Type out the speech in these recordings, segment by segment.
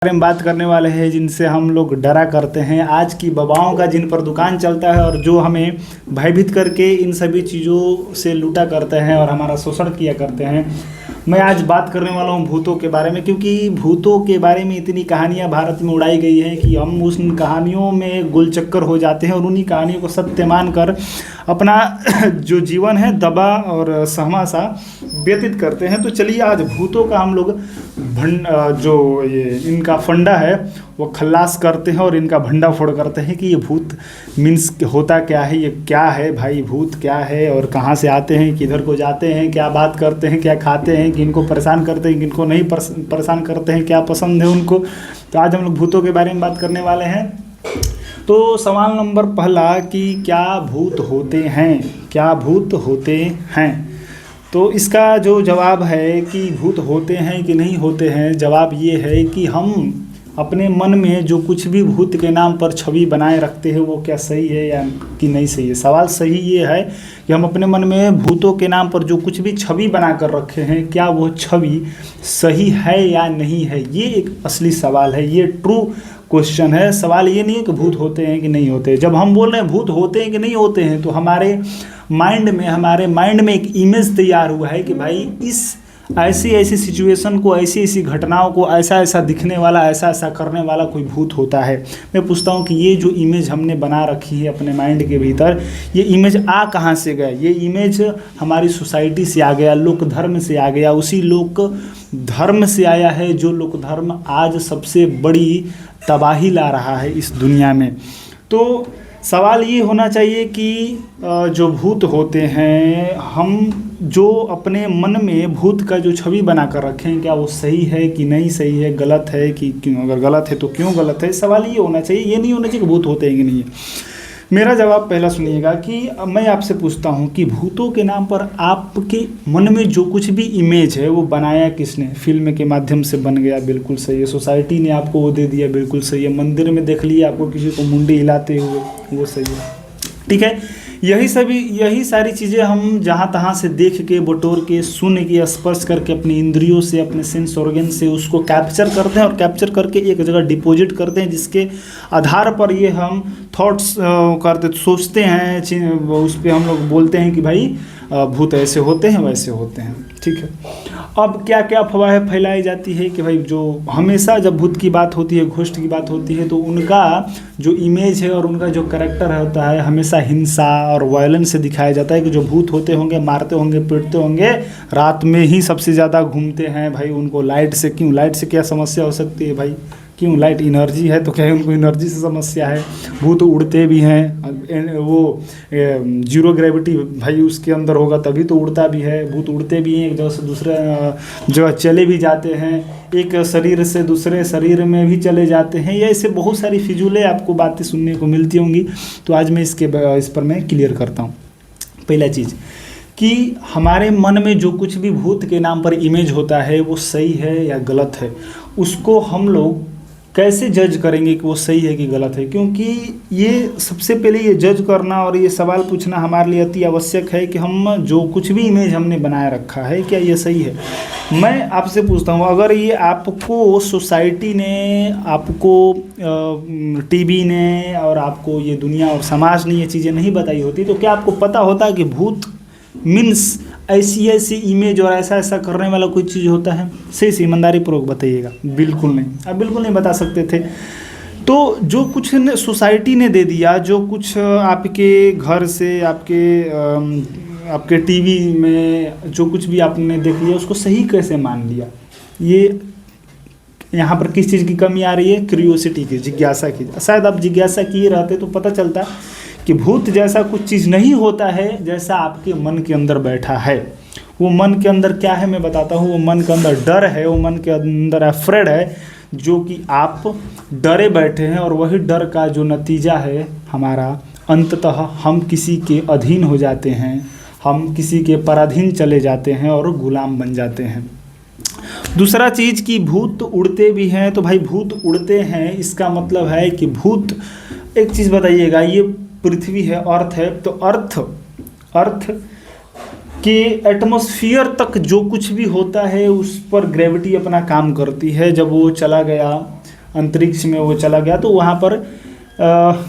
बारे में बात करने वाले हैं जिनसे हम लोग डरा करते हैं। आज की बबाओं का जिन पर दुकान चलता है और जो हमें भयभीत करके इन सभी चीज़ों से लूटा करते हैं और हमारा शोषण किया करते हैं। मैं आज बात करने वाला हूँ भूतों के बारे में, क्योंकि भूतों के बारे में इतनी कहानियाँ भारत में उड़ाई गई हैं कि हम उन कहानियों में गुलचक्कर हो जाते हैं और उन्हीं कहानियों को सत्य मानकर अपना जो जीवन है दबा और सहमा सा व्यतीत करते हैं। तो चलिए आज भूतों का हम लोग जो ये इनका फंडा है वो खल्लास करते हैं और इनका भंडा फोड़ करते हैं कि ये भूत मीन्स होता क्या है, ये क्या है भाई, भूत क्या है और कहाँ से आते हैं, किधर को जाते हैं, क्या बात करते हैं, क्या खाते हैं, किनको परेशान करते हैं, किनको नहीं परेशान करते हैं, क्या पसंद है उनको। तो आज हम लोग भूतों के बारे में बात करने वाले हैं। तो सवाल नंबर पहला कि क्या भूत होते हैं, क्या भूत होते हैं। तो इसका जो जवाब है कि भूत होते हैं कि नहीं होते हैं, जवाब ये है कि हम अपने मन में जो कुछ भी भूत के नाम पर छवि बनाए रखते हैं वो क्या सही है या कि नहीं सही है। सवाल सही ये है कि हम अपने मन में भूतों के नाम पर जो कुछ भी छवि बना कर रखे हैं क्या वो छवि सही है या नहीं है। ये एक असली सवाल है, ये ट्रू क्वेश्चन है। सवाल ये नहीं है कि भूत होते हैं कि नहीं होते। जब हम बोल रहे हैं भूत होते हैं कि नहीं होते हैं तो हमारे माइंड में एक इमेज तैयार हुआ है कि भाई इस ऐसी ऐसी सिचुएशन को, ऐसी ऐसी घटनाओं को ऐसा ऐसा दिखने वाला, ऐसा ऐसा करने वाला कोई भूत होता है। मैं पूछता हूँ कि ये जो इमेज हमने बना रखी है अपने माइंड के भीतर, ये इमेज आ कहाँ से गया। ये इमेज हमारी सोसाइटी से आ गया, लोक धर्म से आ गया, उसी लोक धर्म से आया है जो लोक धर्म आज सबसे बड़ी तबाही ला रहा है इस दुनिया में। तो सवाल ये होना चाहिए कि जो भूत होते हैं, हम जो अपने मन में भूत का जो छवि बना कर रखें क्या वो सही है कि नहीं सही है, गलत है कि क्यों, अगर गलत है तो क्यों गलत है। सवाल ये होना चाहिए, ये नहीं होना चाहिए कि भूत होते हैं कि नहीं है। मेरा जवाब पहला सुनिएगा कि मैं आपसे पूछता हूँ कि भूतों के नाम पर आपके मन में जो कुछ भी इमेज है वो बनाया किसने। फिल्म के माध्यम से बन गया, बिल्कुल सही है। सोसाइटी ने आपको वो दे दिया, बिल्कुल सही है। मंदिर में देख लिया आपको किसी को मुंडी हिलाते हुए, वो सही है, ठीक है। यही सारी चीज़ें हम जहाँ तहाँ से देख के, बटोर के, सुन के, स्पर्श करके, अपनी इंद्रियों से, अपने सेंस ऑर्गन से उसको कैप्चर करते हैं और कैप्चर करके एक जगह डिपॉजिट करते हैं, जिसके आधार पर ये हम थॉट्स करते, सोचते हैं, उस पर हम लोग बोलते हैं कि भाई भूत ऐसे होते हैं, वैसे होते हैं, ठीक है। अब क्या क्या अफवाहें फैलाई जाती है कि भाई जो हमेशा जब भूत की बात होती है, घोस्ट की बात होती है, तो उनका जो इमेज है और उनका जो कैरेक्टर होता है हमेशा हिंसा और वायलेंस से दिखाया जाता है कि जो भूत होते होंगे मारते होंगे, पीटते होंगे, रात में ही सबसे ज़्यादा घूमते हैं। भाई उनको लाइट से क्यों, लाइट से क्या समस्या हो सकती है भाई, क्यों, लाइट एनर्जी है तो क्या उनको एनर्जी से समस्या है। भूत उड़ते भी हैं, वो जीरो ग्रेविटी भाई उसके अंदर होगा तभी तो उड़ता भी है। भूत उड़ते भी हैं, एक जगह से दूसरे जगह चले भी जाते हैं, एक शरीर से दूसरे शरीर में भी चले जाते हैं। ये ऐसे बहुत सारी फिजूलें आपको बातें सुनने को मिलती होंगी। तो आज मैं इस पर मैं क्लियर करता हूँ। पहला चीज़ कि हमारे मन में जो कुछ भी भूत के नाम पर इमेज होता है वो सही है या गलत है, उसको हम लोग कैसे जज करेंगे कि वो सही है कि गलत है। क्योंकि ये सबसे पहले ये जज करना और ये सवाल पूछना हमारे लिए अति आवश्यक है कि हम जो कुछ भी इमेज हमने बनाए रखा है क्या ये सही है। मैं आपसे पूछता हूँ, अगर ये आपको सोसाइटी ने, आपको टीवी ने और आपको ये दुनिया और समाज ने ये चीज़ें नहीं बताई होती तो क्या आपको पता होता कि भूत मीन्स ऐसी ऐसी इमेज और ऐसा ऐसा करने वाला कोई चीज़ होता है। सही से ईमानदारी पूर्वक बताइएगा। बिल्कुल नहीं, आप बिल्कुल नहीं बता सकते थे। तो जो कुछ सोसाइटी ने दे दिया, जो कुछ आपके घर से, आपके टीवी में जो कुछ भी आपने देख लिया उसको सही कैसे मान लिया। ये यहाँ पर किस चीज़ की कमी आ रही है, क्यूरियोसिटी की, जिज्ञासा की। शायद आप जिज्ञासा किए रहते तो पता चलता कि भूत जैसा कुछ चीज़ नहीं होता है जैसा आपके मन के अंदर बैठा है। वो मन के अंदर क्या है मैं बताता हूँ। वो मन के अंदर डर है, वो मन के अंदर अफ्रेड है, जो कि आप डरे बैठे हैं और वही डर का जो नतीजा है हमारा, अंततः हम किसी के अधीन हो जाते हैं, हम किसी के पराधीन चले जाते हैं और गुलाम बन जाते हैं। दूसरा चीज़ कि भूत उड़ते भी हैं। तो भाई भूत उड़ते हैं इसका मतलब है कि भूत, एक चीज़ बताइएगा, ये पृथ्वी है, अर्थ है, तो अर्थ के एटमॉस्फेयर तक जो कुछ भी होता है उस पर ग्रेविटी अपना काम करती है। जब वो चला गया अंतरिक्ष में वो चला गया तो वहाँ पर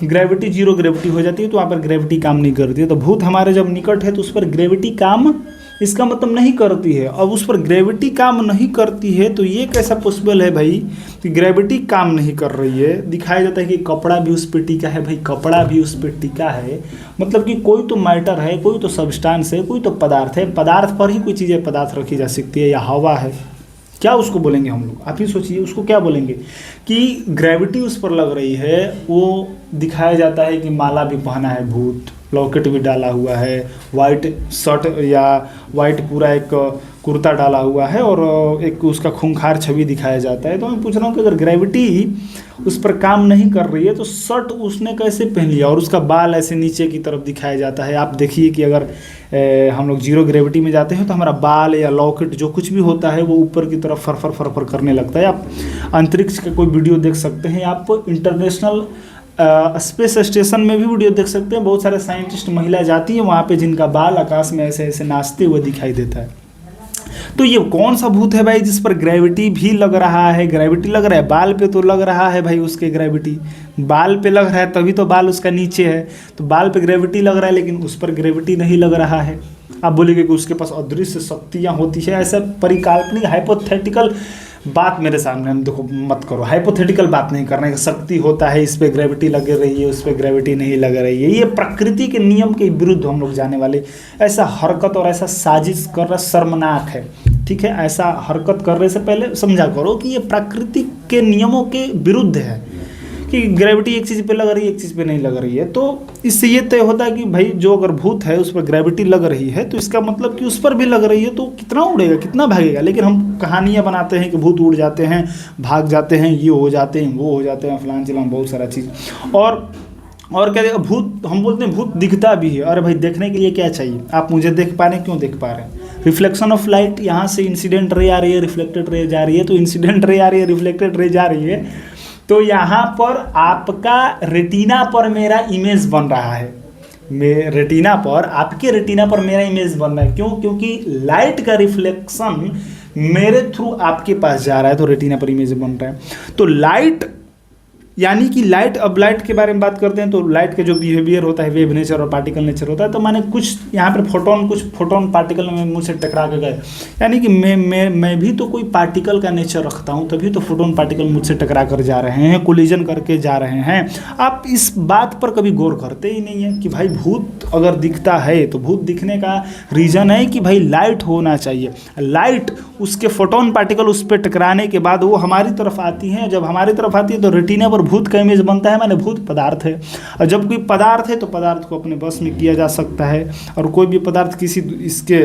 ग्रेविटी, जीरो ग्रेविटी हो जाती है, तो वहाँ पर ग्रेविटी काम नहीं करती है। तो भूत हमारे जब निकट है तो उस पर ग्रेविटी काम, इसका मतलब नहीं करती है। अब उस पर ग्रेविटी काम नहीं करती है तो ये कैसा पॉसिबल है भाई कि ग्रेविटी काम नहीं कर रही है। दिखाया जाता है कि कपड़ा भी उस पर टिका है, भाई कपड़ा भी उस पर टिका है, मतलब कि कोई तो मैटर है, कोई तो सब्सटेंस है, कोई तो पदार्थ है, पदार्थ पर ही कोई चीज़ें पदार्थ रखी जा सकती है, या हवा है, क्या उसको बोलेंगे हम लोग, आप ही सोचिए उसको क्या बोलेंगे कि ग्रेविटी उस पर लग रही है। वो दिखाया जाता है कि माला भी पहना है भूत, लॉकेट भी डाला हुआ है, वाइट शर्ट या वाइट पूरा एक कुर्ता डाला हुआ है और एक उसका खूंखार छवि दिखाया जाता है। तो मैं पूछ रहा हूँ कि अगर ग्रेविटी उस पर काम नहीं कर रही है तो शर्ट उसने कैसे पहन लिया, और उसका बाल ऐसे नीचे की तरफ दिखाया जाता है। आप देखिए कि अगर हम लोग जीरो ग्रेविटी में जाते हैं तो हमारा बाल या लॉकेट जो कुछ भी होता है वो ऊपर की तरफ फरफर फरफर करने लगता है। आप अंतरिक्ष का कोई वीडियो देख सकते हैं, आप इंटरनेशनल स्पेस स्टेशन में भी वीडियो देख सकते हैं। बहुत सारे साइंटिस्ट महिला जाती हैं वहाँ पे जिनका बाल आकाश में ऐसे ऐसे नाचते हुए दिखाई देता है। तो ये कौन सा भूत है भाई जिस पर ग्रेविटी भी लग रहा है, ग्रेविटी लग रहा है, बाल पे तो लग रहा है भाई उसके ग्रेविटी, बाल पे लग रहा है तभी तो बाल उसका नीचे है, तो बाल पे ग्रेविटी लग रहा है लेकिन उस पर ग्रेविटी नहीं लग रहा है। आप बोलेंगे कि उसके पास अदृश्य शक्तियाँ होती है, ऐसा परिकल्पनिक हाइपोथेटिकल बात मेरे सामने हम देखो मत करो, हाइपोथेटिकल बात नहीं करना है। शक्ति होता है, इस पे ग्रेविटी लग रही है, उस पे ग्रेविटी नहीं लग रही है, ये प्रकृति के नियम के विरुद्ध हम लोग जाने वाले। ऐसा हरकत और ऐसा साजिश करना शर्मनाक है, ठीक है। ऐसा हरकत करने से पहले समझा करो कि ये प्रकृति के नियमों के विरुद्ध है कि ग्रेविटी एक चीज़ पे लग रही है, एक चीज़ पे नहीं लग रही है। तो इससे ये तय होता है कि भाई जो अगर भूत है उस पर ग्रेविटी लग रही है तो इसका मतलब कि उस पर भी लग रही है, तो कितना उड़ेगा, कितना भागेगा। लेकिन हम कहानियाँ बनाते हैं कि भूत उड़ जाते हैं, भाग जाते हैं, ये हो जाते हैं, वो हो जाते हैं, फलान चिलान बहुत सारा चीज़। और क्या भूत, हम बोलते हैं भूत दिखता भी है। अरे भाई देखने के लिए क्या चाहिए, आप मुझे देख पा रहे हैं, क्यों देख पा रहे हैं? रिफ्लेक्शन ऑफ लाइट, यहाँ से इंसिडेंट रे आ रही है, रिफ्लेक्टेड रे जा रही है, तो इंसिडेंट रे आ रही है, रिफ्लेक्टेड रे जा रही है, तो यहाँ पर आपका रेटिना पर मेरा इमेज बन रहा है, रेटिना पर, आपके रेटिना पर मेरा इमेज बन रहा है। क्यों? क्योंकि लाइट का रिफ्लेक्शन मेरे थ्रू आपके पास जा रहा है, तो रेटिना पर इमेज बन रहा है। तो लाइट यानी कि लाइट, अब लाइट के बारे में बात करते हैं तो लाइट का जो बिहेवियर होता है वेव नेचर और पार्टिकल नेचर होता है। तो मैंने कुछ यहाँ पर कुछ फोटोन पार्टिकल में मुझसे टकरा के गए, यानी कि मैं भी तो कोई पार्टिकल का नेचर रखता हूँ, तभी तो फोटोन पार्टिकल मुझसे टकरा कर जा रहे हैं, कोलिजन करके जा रहे हैं। आप इस बात पर कभी गौर करते ही नहीं है कि भाई भूत अगर दिखता है तो भूत दिखने का रीज़न है कि भाई लाइट होना चाहिए। लाइट उसके फोटोन पार्टिकल उस पर टकराने के बाद वो हमारी तरफ आती हैं, जब हमारी तरफ आती है तो रेटिना पर भूत का इमेज बनता है, माने भूत पदार्थ है। और जब कोई पदार्थ है तो पदार्थ को अपने बस में किया जा सकता है, और कोई भी पदार्थ किसी इसके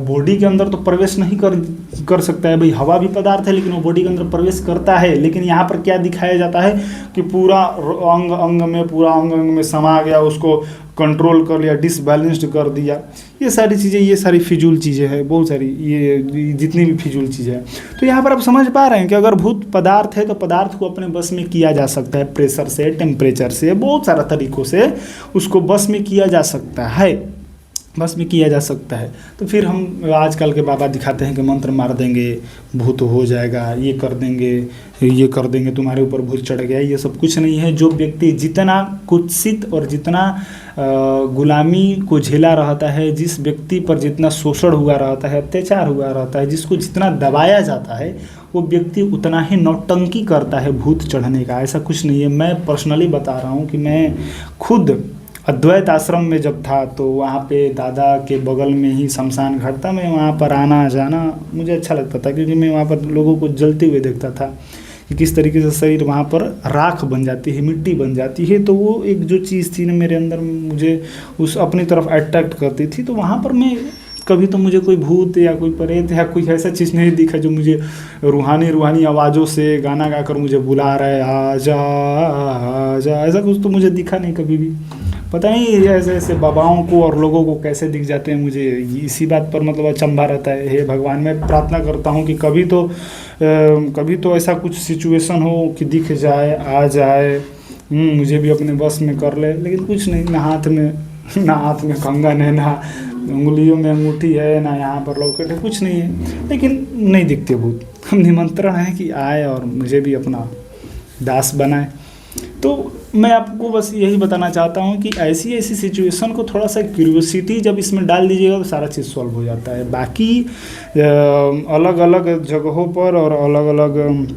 बॉडी के अंदर तो प्रवेश नहीं कर सकता है। भाई हवा भी पदार्थ है लेकिन वो बॉडी के अंदर प्रवेश करता है, लेकिन यहाँ पर क्या दिखाया जाता है कि पूरा अंग अंग में समा गया, उसको कंट्रोल कर लिया, डिसबैलेंस्ड कर दिया। ये सारी चीज़ें, ये सारी फिजूल चीज़ें हैं, बहुत सारी ये जितनी भी फिजूल चीज़ें हैं। तो यहाँ पर आप समझ पा रहे हैं कि अगर भूत पदार्थ है तो पदार्थ को अपने बस में किया जा सकता है, प्रेशर से, टेम्परेचर से, बहुत सारा तरीक़ों से उसको बस में किया जा सकता है, बस में किया जा सकता है। तो फिर हम आजकल के बाबा दिखाते हैं कि मंत्र मार देंगे भूत हो जाएगा, ये कर देंगे, तुम्हारे ऊपर भूत चढ़ गया। ये सब कुछ नहीं है। जो व्यक्ति जितना कुत्सित और जितना गुलामी को झेला रहता है, जिस व्यक्ति पर जितना शोषण हुआ रहता है, अत्याचार हुआ रहता है, जिसको जितना दबाया जाता है, वो व्यक्ति उतना ही नौटंकी करता है भूत चढ़ने का। ऐसा कुछ नहीं है। मैं पर्सनली बता रहा हूँ कि मैं खुद अद्वैत आश्रम में जब था तो वहाँ पे दादा के बगल में ही शमशान घाट था। मैं वहाँ पर आना जाना मुझे अच्छा लगता था, क्योंकि मैं वहाँ पर लोगों को जलते हुए देखता था कि किस तरीके से शरीर वहाँ पर राख बन जाती है, मिट्टी बन जाती है। तो वो एक जो चीज़ थी ना मेरे अंदर, मुझे उस अपनी तरफ अट्रैक्ट करती थी। तो वहाँ पर मैं कभी तो मुझे कोई भूत या कोई प्रेत या कोई ऐसा चीज़ नहीं दिखा जो मुझे रूहानी आवाज़ों से गाना गाकर मुझे बुला रहा है, आजा आजा, ऐसा कुछ तो मुझे दिखा नहीं कभी भी। पता नहीं ऐसे ऐसे बाबाओं को और लोगों को कैसे दिख जाते हैं, मुझे इसी बात पर मतलब अचंभा रहता है। हे भगवान, मैं प्रार्थना करता हूँ कि कभी तो ऐसा कुछ सिचुएशन हो कि दिख जाए, आ जाए, मुझे भी अपने बस में कर ले। लेकिन कुछ नहीं, ना हाथ में कंगन है, ना उंगलियों में अंगूठी है, ना यहाँ पर लॉकेट है, कुछ नहीं है, लेकिन नहीं दिखते भूत। हम निमंत्रण है कि आए और मुझे भी अपना दास बनाए। तो मैं आपको बस यही बताना चाहता हूँ कि ऐसी ऐसी सिचुएशन को थोड़ा सा क्यूरियोसिटी जब इसमें डाल दीजिएगा तो सारा चीज़ सॉल्व हो जाता है। बाकी अलग अलग जगहों पर और अलग अलग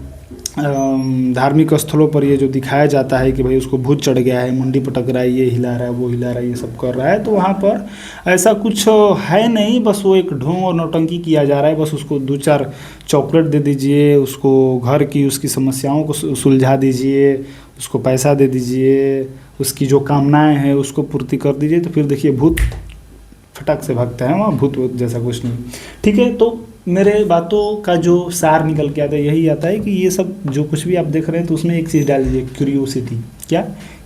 धार्मिक स्थलों पर ये जो दिखाया जाता है कि भाई उसको भूत चढ़ गया है, मुंडी पटक रहा है, ये हिला रहा है, वो हिला रहा है, ये सब कर रहा है, तो वहाँ पर ऐसा कुछ है नहीं। बस वो एक ढोंग और नौटंकी किया जा रहा है। बस उसको 2-4 चॉकलेट दे दीजिए, उसको घर की उसकी समस्याओं को सुलझा दीजिए, उसको पैसा दे दीजिए, उसकी जो कामनाएं हैं उसको पूर्ति कर दीजिए, तो फिर देखिए भूत फटाक से भागता है, वहाँ भूत वूत जैसा कुछ नहीं। ठीक है, तो मेरे बातों का जो सार निकल के आता है यही आता है कि ये सब जो कुछ भी आप देख रहे हैं तो उसमें एक चीज़ डाल दीजिए, क्यूरियोसिटी। क्या?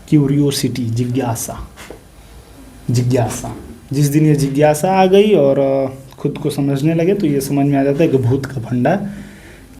क्यूरियोसिटी, जिज्ञासा। जिज्ञासा, जिस दिन ये जिज्ञासा आ गई और खुद को समझने लगे तो ये समझ में आ जाता है कि भूत का फंडा